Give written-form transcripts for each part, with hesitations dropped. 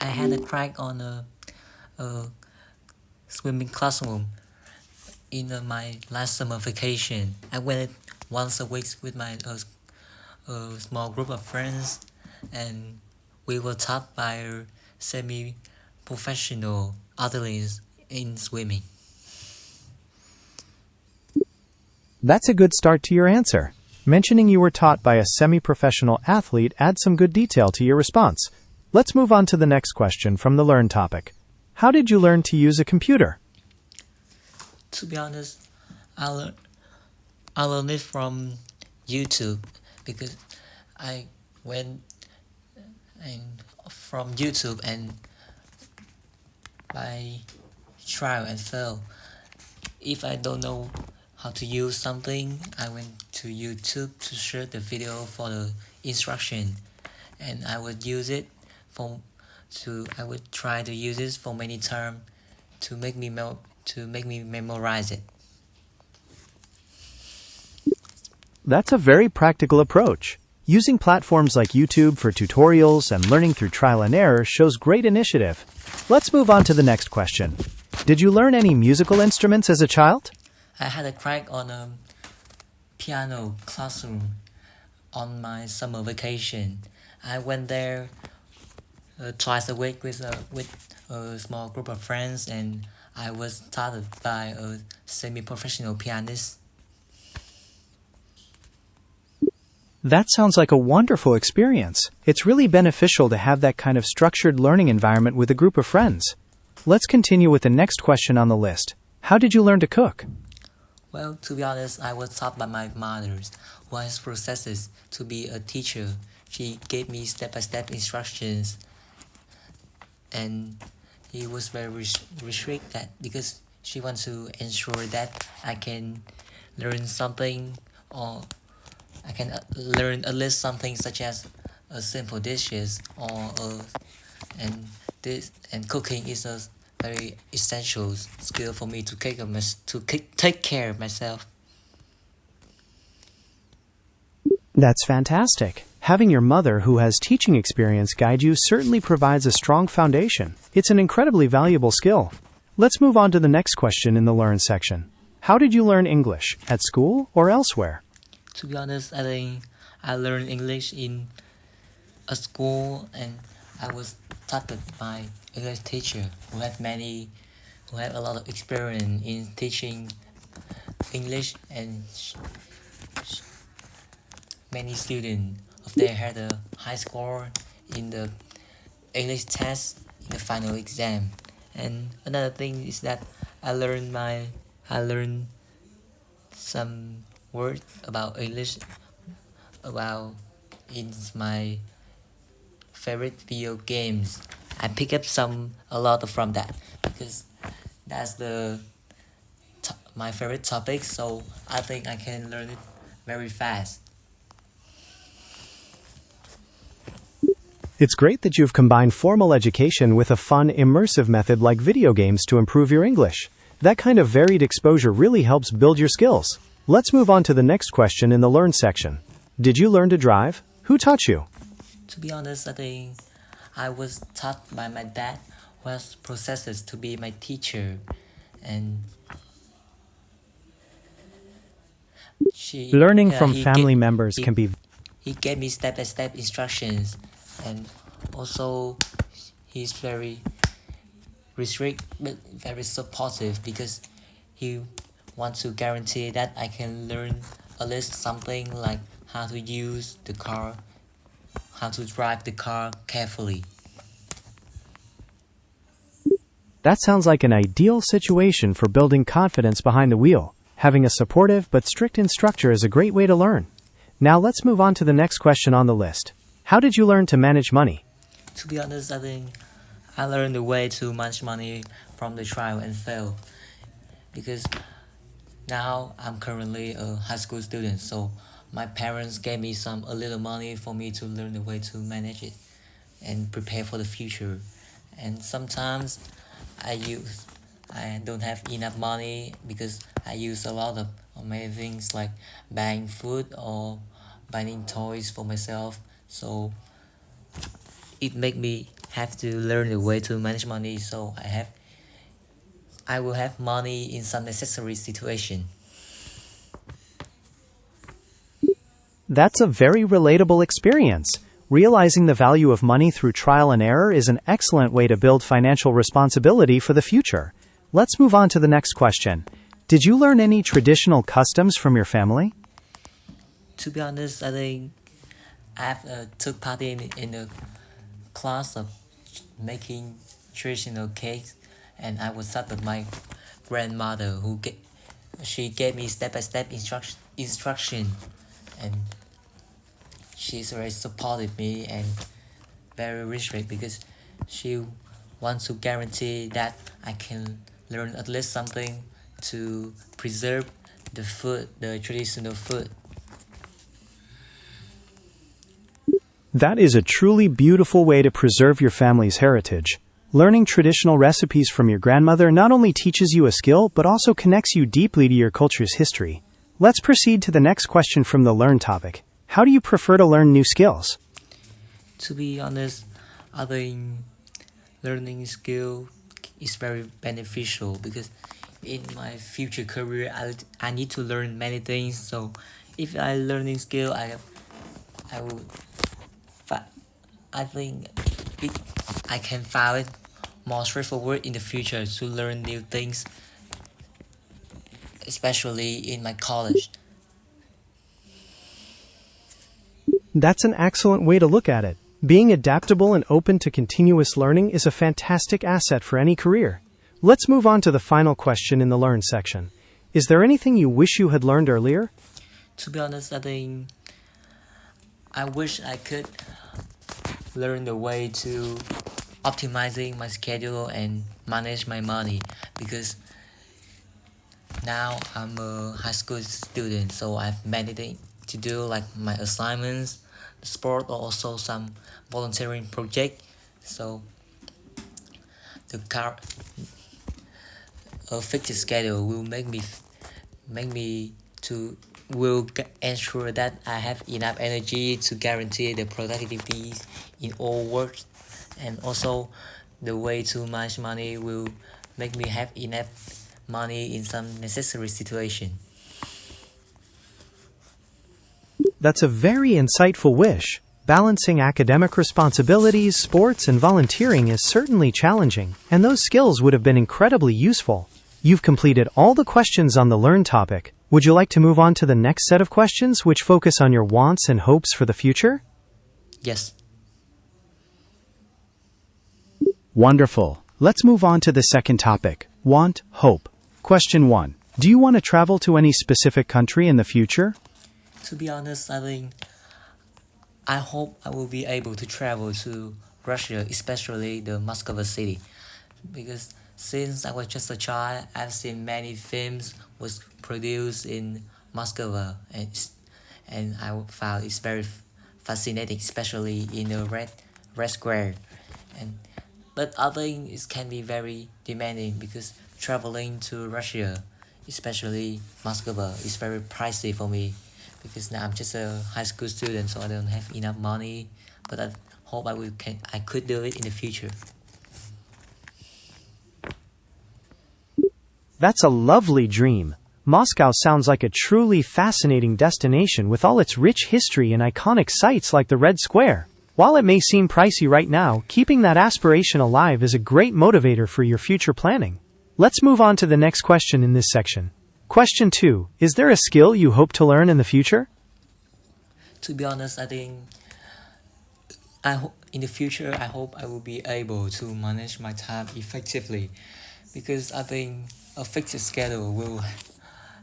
I had a crack on a swimming classroom in my last summer vacation. I went once a week with my small group of friends, and we were taught by semi-professional athletes in swimming. That's a good start to your answer. Mentioning you were taught by a semi-professional athlete adds some good detail to your response. Let's move on to the next question from the Learn topic. How did you learn to use a computer? To be honest, I learned it from YouTube because I went and from YouTube and by trial and fail. If I don't know how to use something, I went to YouTube to search the video for the instruction, and I would use it for I would try to use it for many times to make me memorize it. That's a very practical approach. Using platforms like YouTube for tutorials and learning through trial and error shows great initiative. Let's move on to the next question. Did you learn any musical instruments as a child? I had a crack on a piano classroom on my summer vacation. I went there twice a week with a small group of friends, and I was taught by a semi-professional pianist. That sounds like a wonderful experience. It's really beneficial to have that kind of structured learning environment with a group of friends. Let's continue with the next question on the list. How did you learn to cook? Well, to be honest, I was taught by my mother, who has processes to be a teacher. She gave me step-by-step instructions, and he was very restrict that because she wants to ensure that I can learn something, or I can learn at least something such as a simple dishes and this and cooking is a very essential skill for me to take care of myself. That's fantastic. Having your mother who has teaching experience guide you certainly provides a strong foundation. It's an incredibly valuable skill. Let's move on to the next question in the Learn section. How did you learn English? At school or elsewhere? To be honest, I think I learned English in a school, and I was taught by English teacher who had a lot of experience in teaching English, and many students of there had a high score in the English test in the final exam. And another thing is that I learned some words about English about in my favorite video games. I pick up a lot from that because that's my favorite topic, so I think I can learn it very fast. It's great that you've combined formal education with a fun, immersive method like video games to improve your English. That kind of varied exposure really helps build your skills. Let's move on to the next question in the Learn section. Did you learn to drive? Who taught you? To be honest, I think I was taught by my dad, who has processes to be my teacher, and Learning from family members can be... he gave me step-by-step instructions, and also he's very restrict but very supportive because he wants to guarantee that I can learn at least something like how to use the car, how to drive the car carefully. That sounds like an ideal situation for building confidence behind the wheel. Having a supportive but strict instructor is a great way to learn. Now let's move on to the next question on the list. How did you learn to manage money? To be honest, I think I learned the way to manage money from the trial and fail because now I'm currently a high school student, so my parents gave me a little money for me to learn the way to manage it and prepare for the future. And sometimes I don't have enough money because I use a lot of many things like buying food or buying toys for myself, so it make me have to learn the way to manage money, so I will have money in some necessary situation. That's a very relatable experience. Realizing the value of money through trial and error is an excellent way to build financial responsibility for the future. Let's move on to the next question. Did you learn any traditional customs from your family? To be honest, I think I took part in a class of making traditional cakes, and I was taught by my grandmother she gave me step-by-step instruction, and she's very supportive me and very respect because she wants to guarantee that I can learn at least something to preserve the traditional food. That is a truly beautiful way to preserve your family's heritage. Learning traditional recipes from your grandmother not only teaches you a skill, but also connects you deeply to your culture's history. Let's proceed to the next question from the Learn topic. How do you prefer to learn new skills? To be honest, I think learning skill is very beneficial because in my future career, I need to learn many things. So if I learning skill, I will I think it, I can find it more straightforward in the future to learn new things, especially in my college. That's an excellent way to look at it. Being adaptable and open to continuous learning is a fantastic asset for any career. Let's move on to the final question in the Learn section. Is there anything you wish you had learned earlier? To be honest, I think I wish I could learn the way to optimizing my schedule and manage my money, because now I'm a high school student, so I have many things to do like my assignments, sport, or also some volunteering project. So a fixed schedule will make me to will ensure that I have enough energy to guarantee the productivity in all work, and also the way to manage money will make me have enough money in some necessary situation. That's a very insightful wish. Balancing academic responsibilities, sports, and volunteering is certainly challenging, and those skills would have been incredibly useful. You've completed all the questions on the Learn topic. Would you like to move on to the next set of questions which focus on your wants and hopes for the future? Yes. Wonderful. Let's move on to the second topic, want, hope. Question 1. Do you want to travel to any specific country in the future? To be honest, I hope I will be able to travel to Russia, especially the Moscow city, because since I was just a child, I've seen many films was produced in Moscow, and I found it's very fascinating, especially in the red square. And but I think it can be very demanding because traveling to Russia, especially Moscow, is very pricey for me, because now I'm just a high school student, so I don't have enough money. But I hope I could do it in the future. That's a lovely dream. Moscow sounds like a truly fascinating destination with all its rich history and iconic sites like the Red Square. While it may seem pricey right now, keeping that aspiration alive is a great motivator for your future planning. Let's move on to the next question in this section. Question 2. Is there a skill you hope to learn in the future? To be honest, I think in the future I hope I will be able to manage my time effectively, because I think a fixed schedule will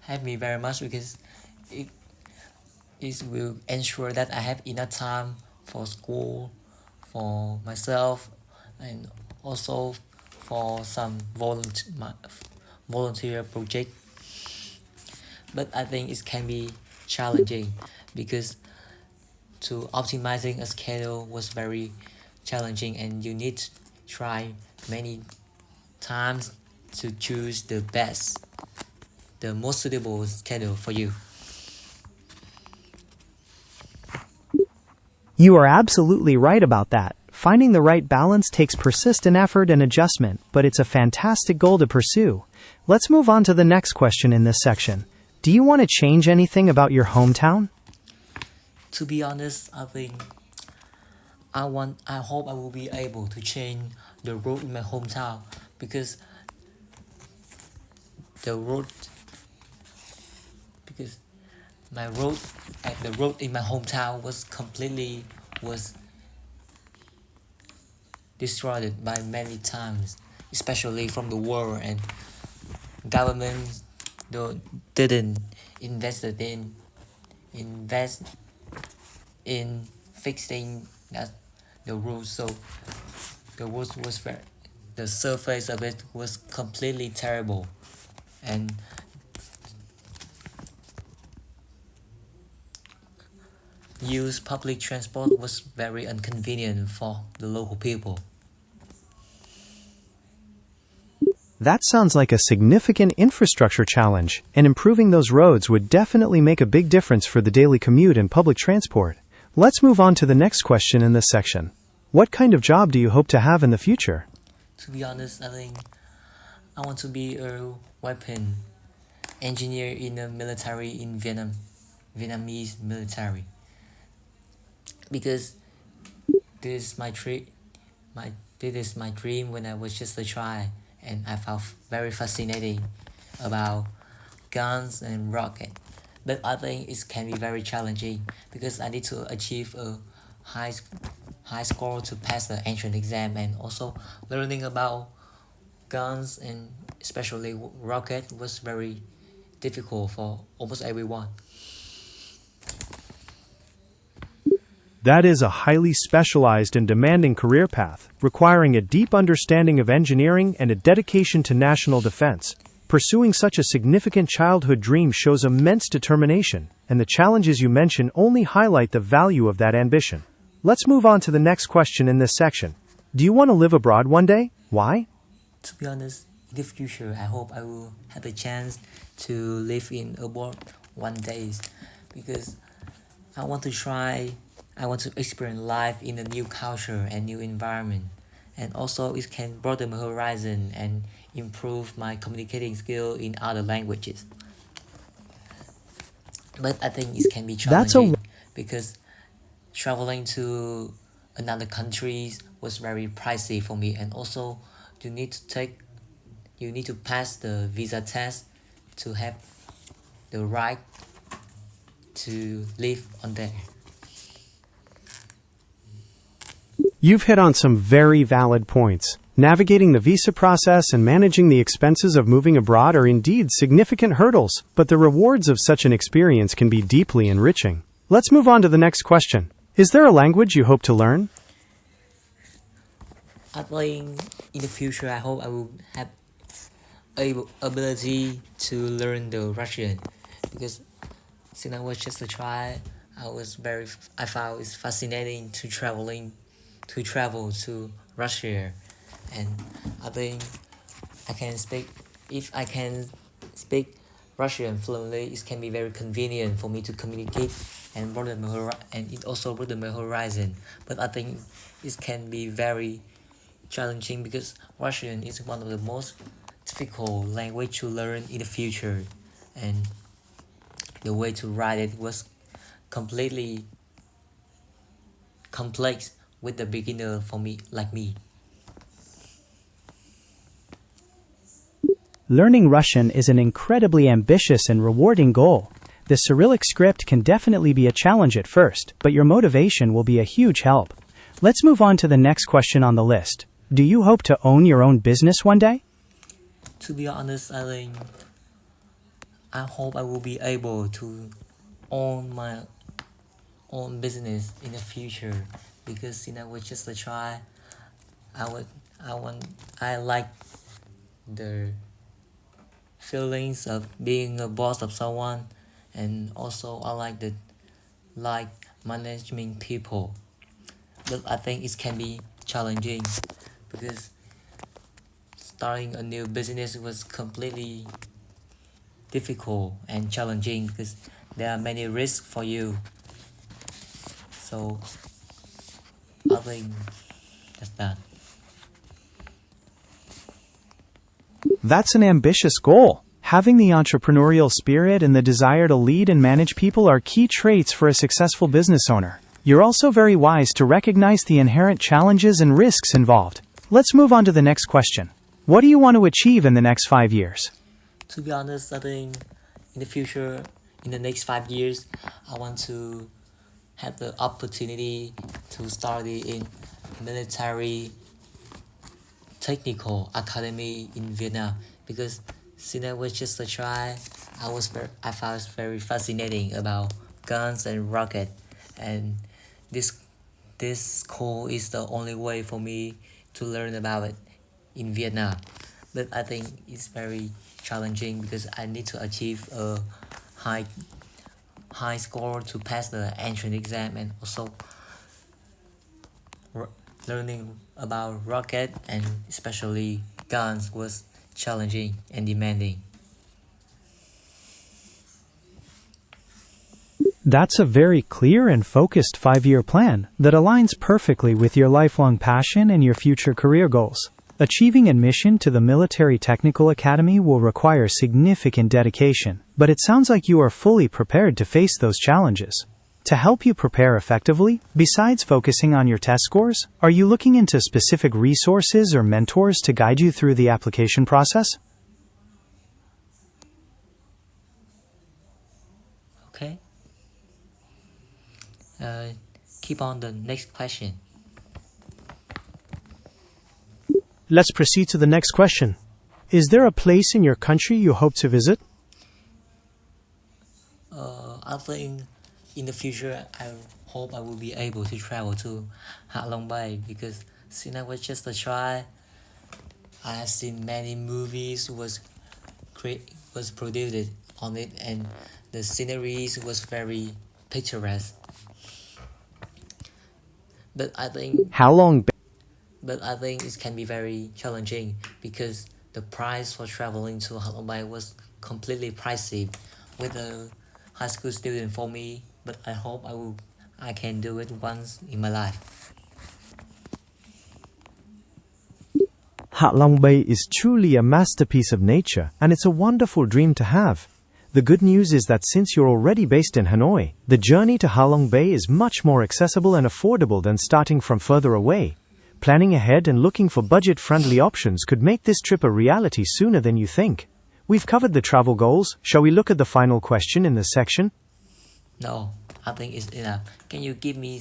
help me very much, because it will ensure that I have enough time for school, for myself, and also for some volunteer project. But I think it can be challenging, because to optimizing a schedule was very challenging, and you need to try many times to choose the most suitable schedule for you. You are absolutely right about that. Finding the right balance takes persistent effort and adjustment, but it's a fantastic goal to pursue. Let's move on to the next question in this section. Do you want to change anything about your hometown? To be honest, I think I hope I will be able to change the road in my hometown because the road because my road the road in my hometown was destroyed by many times, especially from the war, and government didn't invest in fixing the road, so the road was the surface of it was completely terrible, and use public transport was very inconvenient for the local people. That sounds like a significant infrastructure challenge, and improving those roads would definitely make a big difference for the daily commute and public transport. Let's move on to the next question in this section. What kind of job do you hope to have in the future? To be honest, I think I want to be a weapon engineer in the military in Vietnamese military, because this is this is my dream when I was just a child, and I found very fascinating about guns and rocket. But I think it can be very challenging because I need to achieve a high score to pass the entrance exam, and also learning about guns and especially rocket was very difficult for almost everyone. That is a highly specialized and demanding career path, requiring a deep understanding of engineering and a dedication to national defense. Pursuing such a significant childhood dream shows immense determination, and the challenges you mention only highlight the value of that ambition. Let's move on to the next question in this section. Do you want to live abroad one day? Why? To be honest, in the future, I hope I will have the chance to live in abroad one day, because I want to experience life in a new culture and new environment, and also it can broaden my horizon and improve my communicating skill in other languages. But I think it can be challenging because traveling to another country was very pricey for me, and also you need to pass the visa test to have the right to live on there. You've hit on some very valid points. Navigating the visa process and managing the expenses of moving abroad are indeed significant hurdles, but the rewards of such an experience can be deeply enriching. Let's move on to the next question. Is there a language you hope to learn? I think in the future I hope I will have ability to learn the Russian, because since I was just a child, I found it fascinating to travel to Russia, and I think if I can speak Russian fluently, it can be very convenient for me to communicate and it also broaden my horizon. But I think it can be very challenging because Russian is one of the most difficult language to learn in the future, and the way to write it was completely complex with the beginner for me like me. Learning Russian is an incredibly ambitious and rewarding goal. The Cyrillic script can definitely be a challenge at first, but your motivation will be a huge help. Let's move on to the next question on the list. Do you hope to own your own business one day? To be honest, I hope I will be able to own my own business in the future, because since I was just a child, I like the feelings of being a boss of someone, and also I like managing people. But I think it can be challenging because starting a new business was completely difficult and challenging because there are many risks for you. So I think That's that. That's an ambitious goal. Having the entrepreneurial spirit and the desire to lead and manage people are key traits for a successful business owner. You're also very wise to recognize the inherent challenges and risks involved. Let's move on to the next question. What do you want to achieve in the next 5 years? To be honest, I think in the future, in the next 5 years, I want to have the opportunity to study in military technical academy in Vietnam, because since I was just a child, I found it very fascinating about guns and rocket, and this school is the only way for me to learn about it in Vietnam. But I think it's very challenging because I need to achieve a high score to pass the entrance exam, and also learning about rocket and especially guns was challenging and demanding. That's a very clear and focused 5-year plan that aligns perfectly with your lifelong passion and your future career goals. Achieving admission to the Military Technical Academy will require significant dedication, but it sounds like you are fully prepared to face those challenges. To help you prepare effectively, besides focusing on your test scores, are you looking into specific resources or mentors to guide you through the application process? Okay. Keep on the next question. Let's proceed to the next question. Is there a place in your country you hope to visit? I think in the future, I hope I will be able to travel to Ha Long Bay, because since I was just a child, I have seen many movies was produced on it, and the sceneries was very picturesque. But I think it can be very challenging because the price for traveling to Ha Long Bay was completely pricey with a high school student for me. But I hope I can do it once in my life. Ha Long Bay is truly a masterpiece of nature, and it's a wonderful dream to have. The good news is that since you're already based in Hanoi, the journey to Ha Long Bay is much more accessible and affordable than starting from further away. Planning ahead and looking for budget-friendly options could make this trip a reality sooner than you think. We've covered the travel goals. Shall we look at the final question in this section? No, I think it's enough. Can you give me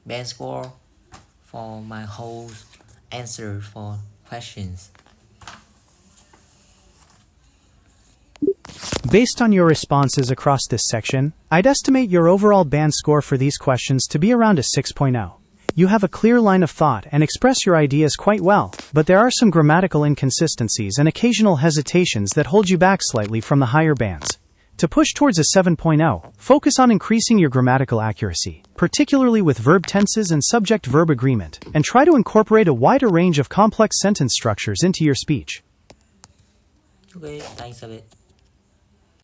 band score for my whole answer for questions? Based on your responses across this section, I'd estimate your overall band score for these questions to be around a 6.0. You have a clear line of thought and express your ideas quite well, but there are some grammatical inconsistencies and occasional hesitations that hold you back slightly from the higher bands. To push towards a 7.0, focus on increasing your grammatical accuracy, particularly with verb tenses and subject-verb agreement, and try to incorporate a wider range of complex sentence structures into your speech. Okay, thanks a bit.